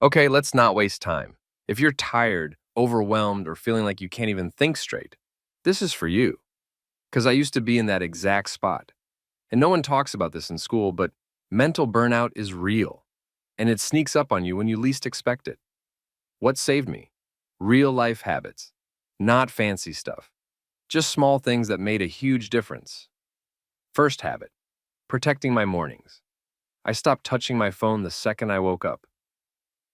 Okay, let's not waste time. If you're tired, overwhelmed, or feeling like you can't even think straight, this is for you. Because I used to be in that exact spot. And no one talks about this in school, but mental burnout is real. And it sneaks up on you when you least expect it. What saved me? Real life habits. Not fancy stuff. Just small things that made a huge difference. First habit, protecting my mornings. I stopped touching my phone the second I woke up.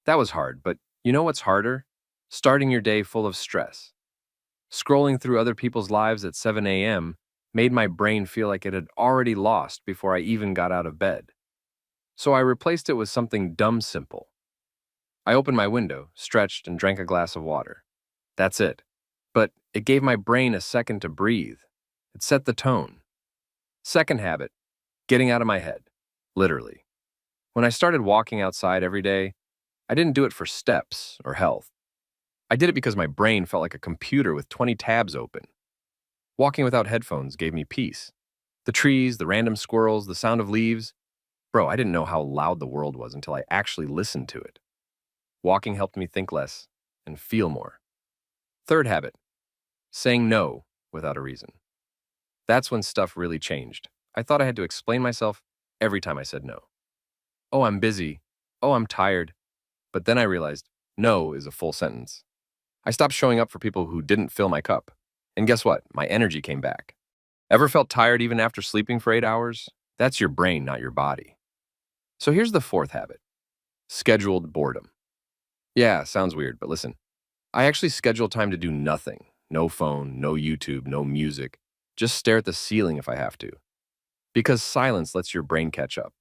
That was hard, but you know what's harder? Starting your day full of stress. Scrolling through other people's lives at 7 a.m. made my brain feel like it had already lost before I even got out of bed. So I replaced it with something dumb simple. I opened my window, stretched, and drank a glass of water. That's it. But it gave my brain a second to breathe. It set the tone. Second habit, getting out of my head. Literally. When I started walking outside every day, I didn't do it for steps or health. I did it because my brain felt like a computer with 20 tabs open. Walking without headphones gave me peace. The trees, the random squirrels, the sound of leaves. Bro, I didn't know how loud the world was until I actually listened to it. Walking helped me think less and feel more. Third habit, saying no without a reason. That's when stuff really changed. I thought I had to explain myself every time I said no. Oh, I'm busy. Oh, I'm tired. But then I realized no is a full sentence. I stopped showing up for people who didn't fill my cup. And guess what? My energy came back. Ever felt tired even after sleeping for 8 hours? That's your brain, not your body. So here's the fourth habit, scheduled boredom. Yeah, sounds weird, but listen. I actually schedule time to do nothing. No phone, no YouTube, no music. Just stare at the ceiling if I have to. Because silence lets your brain catch up.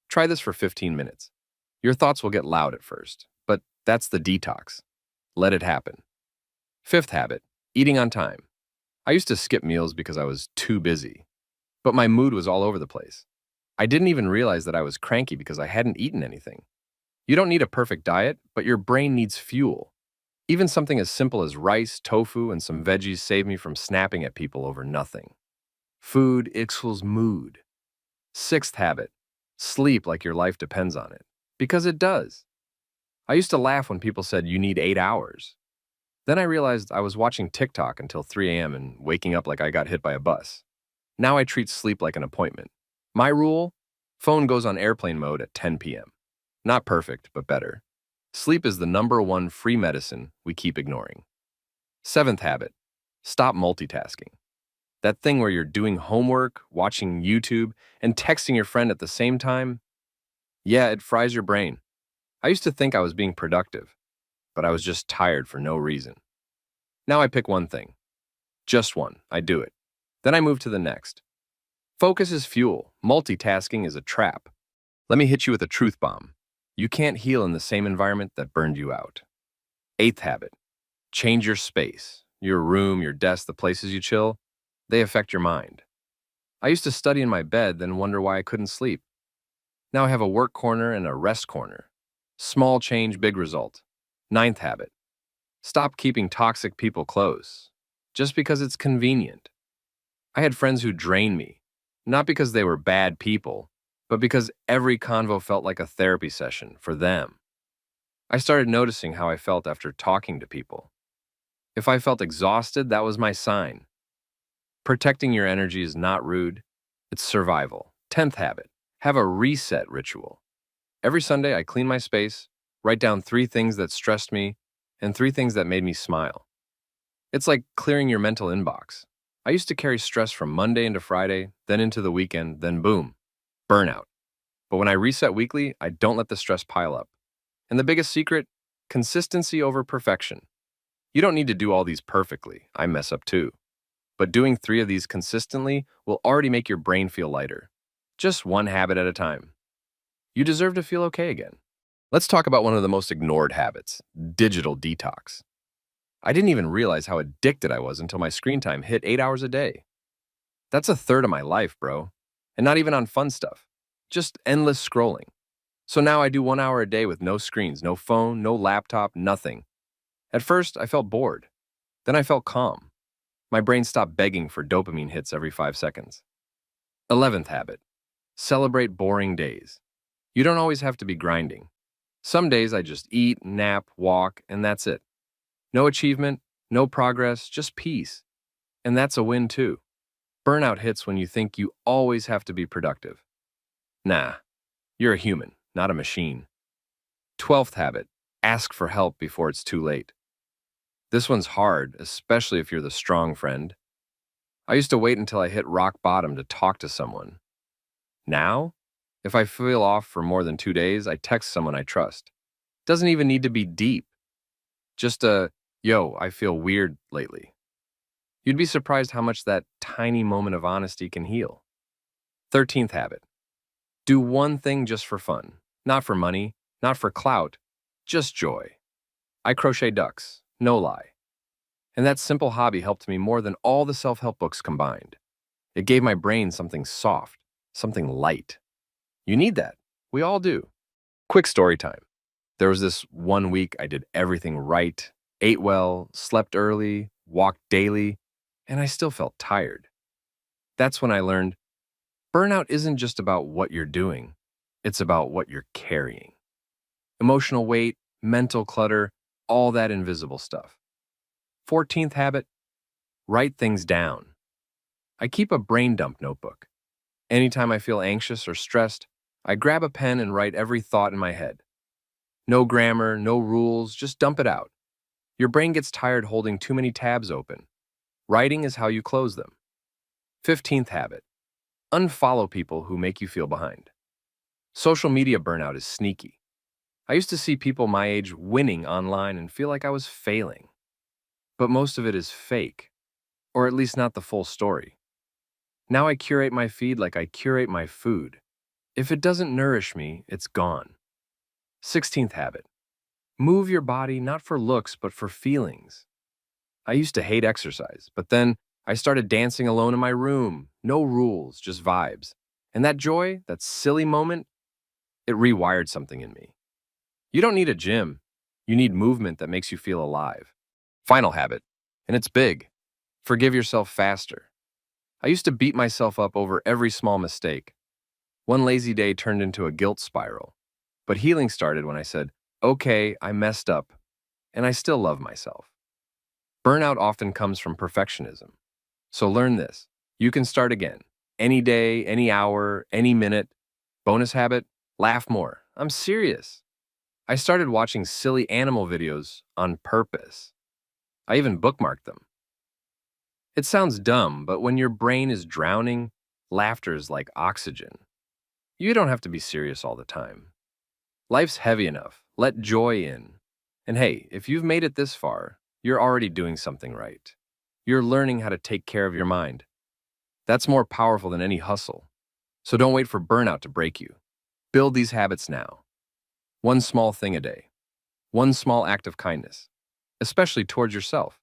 Try this for 15 minutes. Your thoughts will get loud at first, but that's the detox. Let it happen. Fifth habit, eating on time. I used to skip meals because I was too busy, but my mood was all over the place. I didn't even realize that I was cranky because I hadn't eaten anything. You don't need a perfect diet, but your brain needs fuel. Even something as simple as rice, tofu, and some veggies saved me from snapping at people over nothing. Food equals mood. Sixth habit, sleep like your life depends on it. Because it does. I used to laugh when people said you need 8 hours. Then I realized I was watching TikTok until 3 a.m. and waking up like I got hit by a bus. Now I treat sleep like an appointment. My rule? Phone goes on airplane mode at 10 p.m. Not perfect, but better. Sleep is the number one free medicine we keep ignoring. Seventh habit, stop multitasking. That thing where you're doing homework, watching YouTube, and texting your friend at the same time? Yeah, it fries your brain. I used to think I was being productive, but I was just tired for no reason. Now I pick one thing. Just one. I do it. Then I move to the next. Focus is fuel. Multitasking is a trap. Let me hit you with a truth bomb. You can't heal in the same environment that burned you out. Eighth habit. Change your space. Your room, your desk, the places you chill, they affect your mind. I used to study in my bed, then wonder why I couldn't sleep. Now I have a work corner and a rest corner. Small change, big result. Ninth habit. Stop keeping toxic people close, just because it's convenient. I had friends who drained me, not because they were bad people, but because every convo felt like a therapy session for them. I started noticing how I felt after talking to people. If I felt exhausted, that was my sign. Protecting your energy is not rude, it's survival. 10th habit, have a reset ritual. Every Sunday, I clean my space, write down 3 things that stressed me, and 3 things that made me smile. It's like clearing your mental inbox. I used to carry stress from Monday into Friday, then into the weekend, then boom, burnout. But when I reset weekly, I don't let the stress pile up. And the biggest secret, consistency over perfection. You don't need to do all these perfectly. I mess up too. But doing 3 of these consistently will already make your brain feel lighter. Just one habit at a time. You deserve to feel okay again. Let's talk about one of the most ignored habits, digital detox. I didn't even realize how addicted I was until my screen time hit 8 hours a day. That's a third of my life, bro. And not even on fun stuff. Just endless scrolling. So now I do 1 hour a day with no screens, no phone, no laptop, nothing. At first, I felt bored. Then I felt calm. My brain stopped begging for dopamine hits every 5 seconds. 11th habit. Celebrate boring days. You don't always have to be grinding. Some days I just eat, nap, walk, and that's it. No achievement, no progress, just peace. And that's a win too. Burnout hits when you think you always have to be productive. Nah, you're a human, not a machine. 12th habit, ask for help before it's too late. This one's hard, especially if you're the strong friend. I used to wait until I hit rock bottom to talk to someone. Now, if I feel off for more than 2 days, I text someone I trust. Doesn't even need to be deep. Just a, yo, I feel weird lately. You'd be surprised how much that tiny moment of honesty can heal. 13th habit, do one thing just for fun. Not for money, not for clout, just joy. I crochet ducks, no lie. And that simple hobby helped me more than all the self-help books combined. It gave my brain something soft, something light. You need that. We all do. Quick story time. There was this one week I did everything right, ate well, slept early, walked daily, and I still felt tired. That's when I learned burnout isn't just about what you're doing, it's about what you're carrying. Emotional weight, mental clutter, all that invisible stuff. 14th habit, write things down. I keep a brain dump notebook. Anytime I feel anxious or stressed, I grab a pen and write every thought in my head. No grammar, no rules, just dump it out. Your brain gets tired holding too many tabs open. Writing is how you close them. 15th habit, unfollow people who make you feel behind. Social media burnout is sneaky. I used to see people my age winning online and feel like I was failing. But most of it is fake, or at least not the full story. Now I curate my feed like I curate my food. If it doesn't nourish me, it's gone. 16th habit, move your body not for looks but for feelings. I used to hate exercise, but then I started dancing alone in my room. No rules, just vibes. And that joy, that silly moment, it rewired something in me. You don't need a gym. You need movement that makes you feel alive. Final habit, and it's big. Forgive yourself faster. I used to beat myself up over every small mistake. One lazy day turned into a guilt spiral. But healing started when I said, okay, I messed up, and I still love myself. Burnout often comes from perfectionism. So learn this. You can start again. Any day, any hour, any minute. Bonus habit, laugh more. I'm serious. I started watching silly animal videos on purpose. I even bookmarked them. It sounds dumb, but when your brain is drowning, laughter is like oxygen. You don't have to be serious all the time. Life's heavy enough. Let joy in. And hey, if you've made it this far, you're already doing something right. You're learning how to take care of your mind. That's more powerful than any hustle. So don't wait for burnout to break you. Build these habits now. One small thing a day. One small act of kindness, especially towards yourself.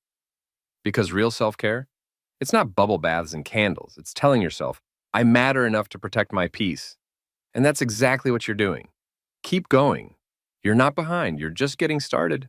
Because real self-care, it's not bubble baths and candles. It's telling yourself, I matter enough to protect my peace. And that's exactly what you're doing. Keep going. You're not behind. You're just getting started.